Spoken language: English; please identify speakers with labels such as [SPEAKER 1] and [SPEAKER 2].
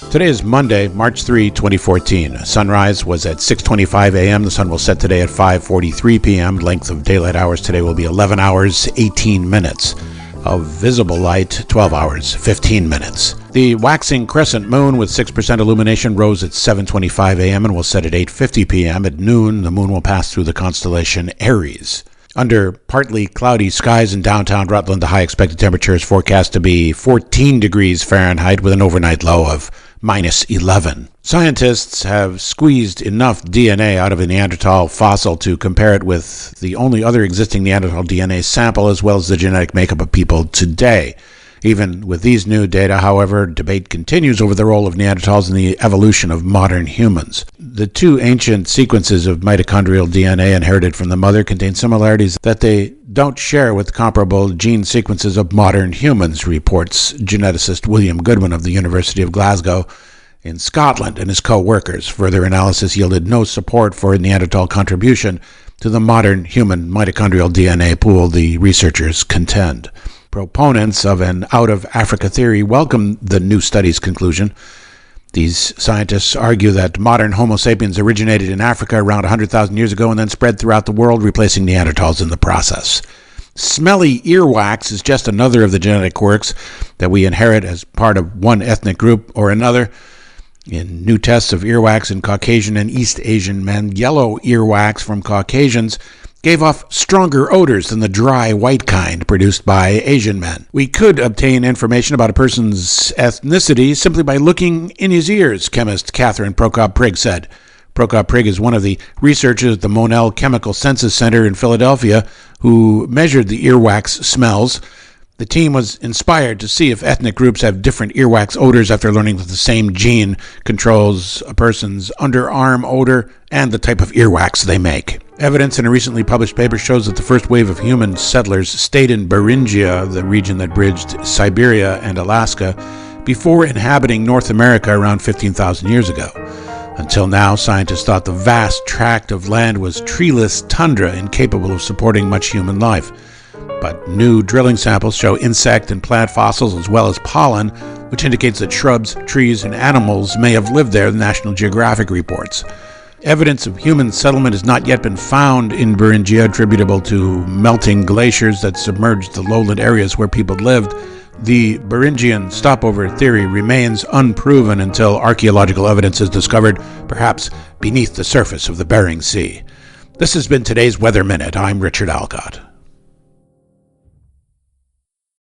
[SPEAKER 1] Today is Monday, March 3, 2014. Sunrise was at 6:25 a.m. The sun will set today at 5:43 p.m. Length of daylight hours today will be 11 hours, 18 minutes. Of visible light, 12 hours, 15 minutes. The waxing crescent moon with 6% illumination rose at 7:25 a.m. and will set at 8:50 p.m. At noon, the moon will pass through the constellation Aries. Under partly cloudy skies in downtown Rutland, the high expected temperature is forecast to be 14 degrees Fahrenheit with an overnight low of -11. Scientists have squeezed enough DNA out of a Neanderthal fossil to compare it with the only other existing Neanderthal DNA sample, as well as the genetic makeup of people today. Even with these new data, however, debate continues over the role of Neanderthals in the evolution of modern humans. The two ancient sequences of mitochondrial DNA inherited from the mother contain similarities that they don't share with comparable gene sequences of modern humans, reports geneticist William Goodwin of the University of Glasgow in Scotland and his co-workers. Further analysis yielded no support for a Neanderthal contribution to the modern human mitochondrial DNA pool, the researchers contend. Proponents of an out-of-Africa theory welcome the new study's conclusion. These scientists argue that modern Homo sapiens originated in Africa around 100,000 years ago and then spread throughout the world, replacing Neanderthals in the process. Smelly earwax is just another of the genetic quirks that we inherit as part of one ethnic group or another. In new tests of earwax in Caucasian and East Asian men, yellow earwax from Caucasians gave off stronger odors than the dry white kind produced by Asian men. We could obtain information about a person's ethnicity simply by looking in his ears, chemist Catherine Prokop-Prigg said. Prokop-Prigg is one of the researchers at the Monell Chemical Senses Center in Philadelphia who measured the earwax smells. The team was inspired to see if ethnic groups have different earwax odors after learning that the same gene controls a person's underarm odor and the type of earwax they make. Evidence in a recently published paper shows that the first wave of human settlers stayed in Beringia, the region that bridged Siberia and Alaska, before inhabiting North America around 15,000 years ago. Until now, scientists thought the vast tract of land was treeless tundra incapable of supporting much human life. But new drilling samples show insect and plant fossils as well as pollen, which indicates that shrubs, trees, and animals may have lived there, the National Geographic reports. Evidence of human settlement has not yet been found in Beringia, attributable to melting glaciers that submerged the lowland areas where people lived. The Beringian stopover theory remains unproven until archaeological evidence is discovered, perhaps beneath the surface of the Bering Sea. This has been today's Weather Minute. I'm Richard Alcott.